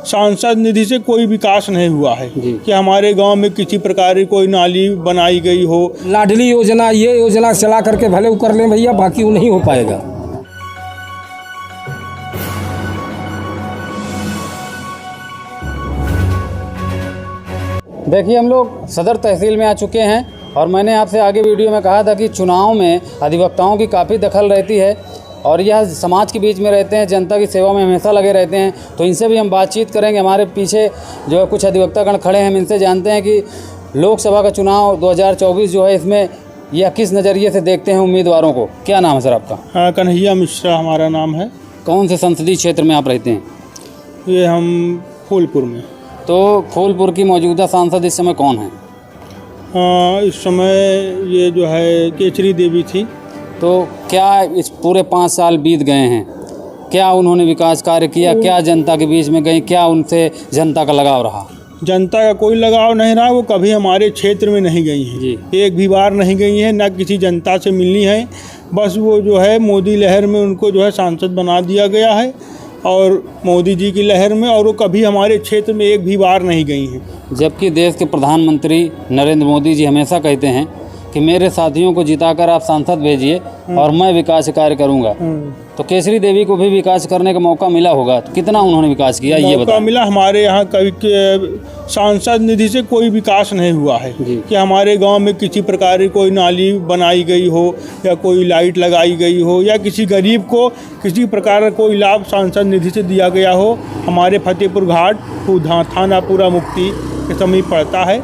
सांसद निधि से कोई विकास नहीं हुआ है कि हमारे गांव में किसी प्रकार की कोई नाली बनाई गई हो। लाडली योजना, ये योजना चला करके भले वो कर लें भैया, बाकी वो नहीं हो पाएगा। देखिए, हम लोग सदर तहसील में आ चुके हैं और मैंने आपसे आगे वीडियो में कहा था कि चुनाव में अधिवक्ताओं की काफ़ी दखल रहती है और यह समाज के बीच में रहते हैं, जनता की सेवा में हमेशा लगे रहते हैं। तो इनसे भी हम बातचीत करेंगे। हमारे पीछे जो है कुछ अधिवक्तागण खड़े हैं, हम इनसे जानते हैं कि लोकसभा का चुनाव 2024 जो है, इसमें यह किस नज़रिए से देखते हैं उम्मीदवारों को। क्या नाम है सर आपका? कन्हैया मिश्रा हमारा नाम है। कौन से संसदीय क्षेत्र में आप रहते हैं? ये हम फूलपुर में। तो फूलपुर की मौजूदा सांसद इस समय कौन है? इस समय ये जो है केचरी देवी थी। तो क्या इस पूरे 5 साल बीत गए हैं, क्या उन्होंने विकास कार्य किया? क्या जनता के बीच में गई? क्या उनसे जनता का लगाव रहा? जनता का कोई लगाव नहीं रहा। वो कभी हमारे क्षेत्र में नहीं गई हैं, एक भी बार नहीं गई हैं, ना किसी जनता से मिलनी है। बस वो जो है मोदी लहर में उनको जो है सांसद बना दिया गया है और मोदी जी की लहर में, और वो कभी हमारे क्षेत्र में एक भी बार नहीं गई हैं। जबकि देश के प्रधानमंत्री नरेंद्र मोदी जी हमेशा कहते हैं कि मेरे साथियों को जिताकर आप सांसद भेजिए और मैं विकास कार्य करूंगा। तो केसरी देवी को भी विकास करने का मौका मिला होगा, तो कितना उन्होंने विकास किया ये बताओ। मिला हमारे यहाँ कभी सांसद निधि से कोई विकास नहीं हुआ है कि हमारे गांव में किसी प्रकार की कोई नाली बनाई गई हो या कोई लाइट लगाई गई हो या किसी गरीब को किसी प्रकार का कोई लाभ सांसद निधि से दिया गया हो। हमारे फतेहपुर घाट थाना पूरा मुक्ति के समीप पड़ता है।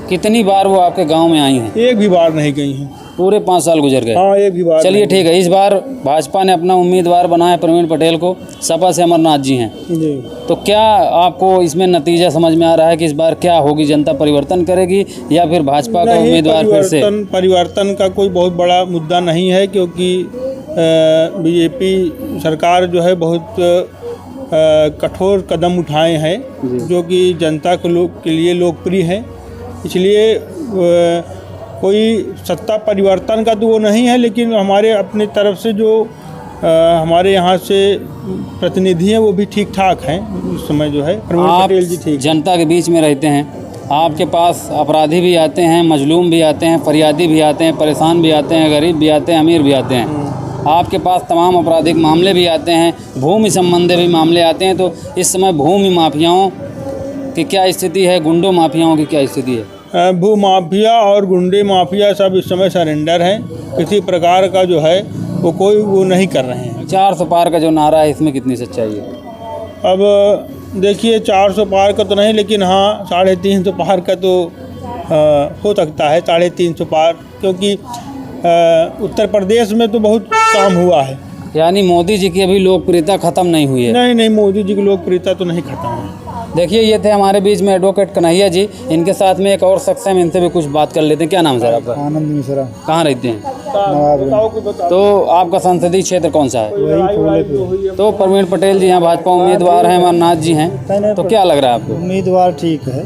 कितनी बार वो आपके गांव में आई हैं? एक भी बार नहीं गई हैं। पूरे 5 साल गुजर गए। हाँ, एक भी बार। चलिए ठीक है, इस बार भाजपा ने अपना उम्मीदवार बनाया प्रवीण पटेल को, सपा से अमरनाथ जी हैं जी। तो क्या आपको इसमें नतीजा समझ में आ रहा है कि इस बार क्या होगी? जनता परिवर्तन करेगी या फिर भाजपा का उम्मीदवार फिर से? परिवर्तन का कोई बहुत बड़ा मुद्दा नहीं है, क्योंकि बीजेपी सरकार जो है बहुत कठोर कदम उठाए हैं जो कि जनता के लिए लोकप्रिय है। इसलिए कोई सत्ता परिवर्तन का तो वो नहीं है, लेकिन हमारे अपने तरफ से जो हमारे यहाँ से प्रतिनिधि हैं वो भी ठीक ठाक हैं। इस समय जो है प्रवीण पटेल जी ठीक। जनता के बीच में रहते हैं, आपके पास अपराधी भी आते हैं, मजलूम भी आते हैं, फरियादी भी आते हैं, परेशान भी आते हैं, गरीब भी आते हैं, अमीर भी आते हैं। आपके पास तमाम आपराधिक मामले भी आते हैं, भूमि संबंधी भी मामले आते हैं। तो इस समय भूमि माफियाओं की क्या स्थिति है, गुंडों माफियाओं की क्या स्थिति है? भू माफिया और गुंडे माफिया सब इस समय सरेंडर हैं। किसी प्रकार का जो है वो नहीं कर रहे हैं। 400 पार का जो नारा है, इसमें कितनी सच्चाई है? अब देखिए, 400 पार का तो नहीं, लेकिन हाँ 350 पार का तो हो सकता है। 350 पार, क्योंकि उत्तर प्रदेश में तो बहुत काम हुआ है। यानी मोदी जी की अभी लोकप्रियता खत्म नहीं हुई है? नहीं, मोदी जी की लोकप्रियता तो नहीं खत्म है। देखिए, ये थे हमारे बीच में एडवोकेट कन्हैया जी। इनके साथ में एक और शख्स है, इनसे भी कुछ बात कर लेते हैं। क्या नाम है सर आपका? आनंद मिश्रा। कहाँ रहते हैं? तो आपका संसदीय क्षेत्र कौन सा है? तो प्रवीण पटेल जी यहाँ भाजपा उम्मीदवार हैं, अमरनाथ जी हैं। तो क्या लग रहा है आपको? उम्मीदवार ठीक है,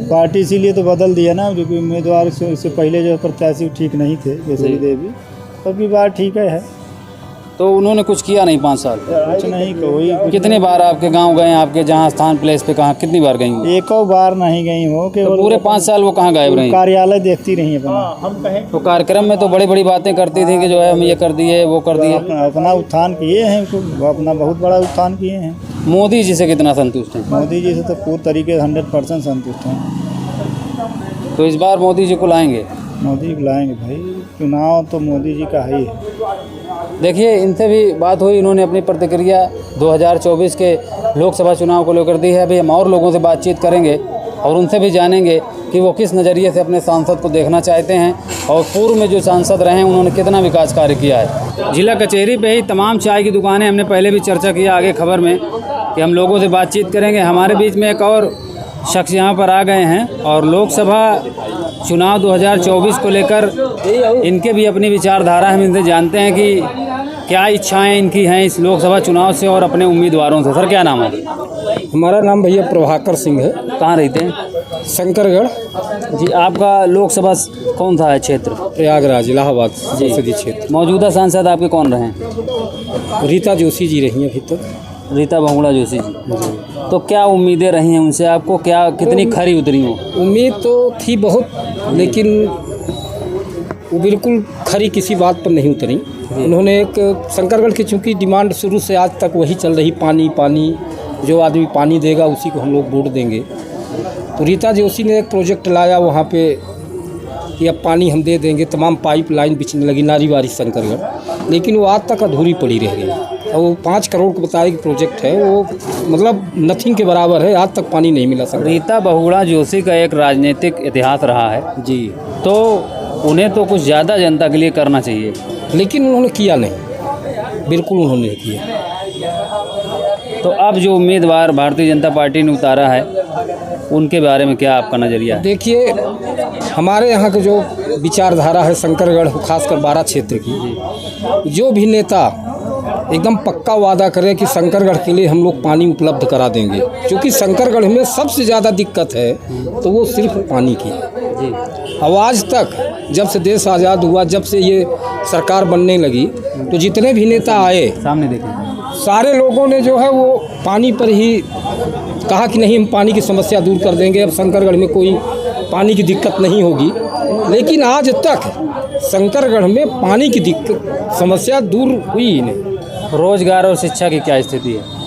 पार्टी इसीलिए तो बदल दिया ना, क्योंकि उम्मीदवार इससे पहले जो प्रत्याशी ठीक नहीं थे केसरी देवी, तो भी बार ठीक है। तो उन्होंने कुछ किया नहीं 5 साल? कुछ नहीं। कोई कितने बार आपके गांव गए? आपके जहां स्थान प्लेस पे कहाँ कितनी बार गई? एक बार नहीं गई हो कि तो पूरे 5 साल वो कहाँ गायब रही? कार्यालय देखती रही अपना। हम कहें तो कार्यक्रम में तो बड़ी बड़ी बातें करती थी कि जो है हम ये कर दिए, वो कर दिए। अपना उत्थान किए हैं, अपना बहुत बड़ा उत्थान किए हैं। मोदी जी से कितना संतुष्ट हैं? मोदी जी से तो पूरी तरीके से 100% संतुष्ट हैं। तो इस बार मोदी जी को लाएंगे? मोदी को लाएंगे भाई, चुनाव तो मोदी जी का ही है। देखिए, इनसे भी बात हुई, इन्होंने अपनी प्रतिक्रिया 2024 के लोकसभा चुनाव को लेकर दी है। अभी हम और लोगों से बातचीत करेंगे और उनसे भी जानेंगे कि वो किस नज़रिए से अपने सांसद को देखना चाहते हैं और पूर्व में जो सांसद रहे हैं उन्होंने कितना विकास कार्य किया है। जिला कचहरी पे ही तमाम चाय की दुकानें, हमने पहले भी चर्चा किया आगे खबर में कि हम लोगों से बातचीत करेंगे। हमारे बीच में एक और शख्स यहाँ पर आ गए हैं और लोकसभा चुनाव 2024 को लेकर इनके भी अपनी विचारधारा हम इनसे जानते हैं कि क्या इच्छाएं इनकी हैं इस लोकसभा चुनाव से और अपने उम्मीदवारों से। सर, क्या नाम है? हमारा नाम भैया प्रभाकर सिंह है। कहाँ रहते हैं? शंकरगढ़ जी। आपका लोकसभा कौन सा है क्षेत्र? प्रयागराज, इलाहाबाद संसदीय क्षेत्र। मौजूदा सांसद आपके कौन रहे हैं? रीता जोशी जी रही हैं अभी तक। रीता बहुगुणा जोशी जी, तो क्या उम्मीदें रही हैं उनसे, आपको क्या कितनी खरी उतरी हो? उम्मीद तो थी बहुत, लेकिन वो बिल्कुल खरी किसी बात पर नहीं उतरी। उन्होंने एक शंकरगढ़ की चूँकि डिमांड शुरू से आज तक वही चल रही, पानी पानी, जो आदमी पानी देगा उसी को हम लोग वोट देंगे। तो रीता जोशी ने एक प्रोजेक्ट लाया वहाँ पे कि अब पानी हम दे देंगे, तमाम पाइप लाइन बिछने लगी नारीवारी शंकरगढ़, लेकिन वो आज तक अधूरी पड़ी रह गई। और वो 5 करोड़ का बताया कि प्रोजेक्ट है, वो मतलब नथिंग के बराबर है, आज तक पानी नहीं मिला शंकरगढ़। रीता बहुगुणा जोशी का एक राजनीतिक इतिहास रहा है जी, तो उन्हें तो कुछ ज़्यादा जनता के लिए करना चाहिए, लेकिन उन्होंने किया नहीं, बिल्कुल उन्होंने नहीं किया। तो अब जो उम्मीदवार भारतीय जनता पार्टी ने उतारा है उनके बारे में क्या आपका नज़रिया है? देखिए, हमारे यहाँ के जो विचारधारा है शंकरगढ़, खासकर बारा क्षेत्र की, जो भी नेता एकदम पक्का वादा करे कि शंकरगढ़ के लिए हम लोग पानी उपलब्ध करा देंगे, क्योंकि शंकरगढ़ में सबसे ज़्यादा दिक्कत है तो वो सिर्फ पानी की है। अब आज तक जब से देश आज़ाद हुआ, जब से ये सरकार बनने लगी, तो जितने भी नेता आए सामने देखें, सारे लोगों ने जो है वो पानी पर ही कहा कि नहीं हम पानी की समस्या दूर कर देंगे, अब शंकरगढ़ में कोई पानी की दिक्कत नहीं होगी। लेकिन आज तक शंकरगढ़ में पानी की दिक्कत समस्या दूर हुई ही नहीं। रोजगार और शिक्षा की क्या स्थिति है?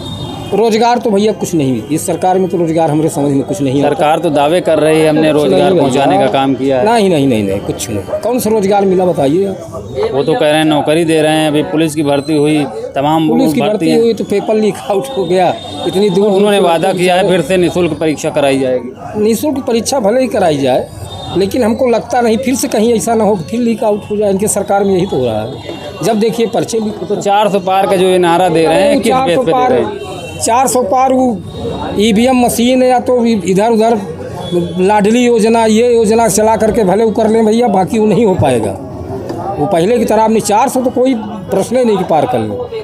रोजगार तो भैया कुछ नहीं, इस सरकार में तो रोजगार हमारे समझ में कुछ नहीं आता। सरकार तो दावे कर रही है हमने रोजगार नहीं पहुंचाने भैया, का काम किया है। नहीं नहीं नहीं नहीं, कुछ नहीं। कौन सा रोजगार मिला बताइए आप? वो तो कह रहे हैं नौकरी दे रहे हैं, अभी पुलिस की भर्ती हुई, तमाम पुलिस की भर्ती हैं। हुई तो पेपर लीक आउट हो गया, इतनी दूर उन्होंने वादा किया है फिर से निःशुल्क परीक्षा कराई जाएगी। निःशुल्क परीक्षा भले ही कराई जाए, लेकिन हमको लगता नहीं फिर से कहीं ऐसा ना हो कि फिर लीक आउट हो जाए। इनके सरकार में यही तो हो रहा है। जब देखिए पर्चे लीक तो 400 पार का जो ये नारा दे रहे हैं, किस बेस पे दे रहे हैं? 400 पार वो ईवीएम मशीन है, या तो इधर उधर लाडली योजना, ये योजना चला करके भले वो कर लें भैया, बाकी वो नहीं हो पाएगा। वो पहले की तरह अपनी 400 तो कोई प्रश्न ही नहीं कि पार कर लें।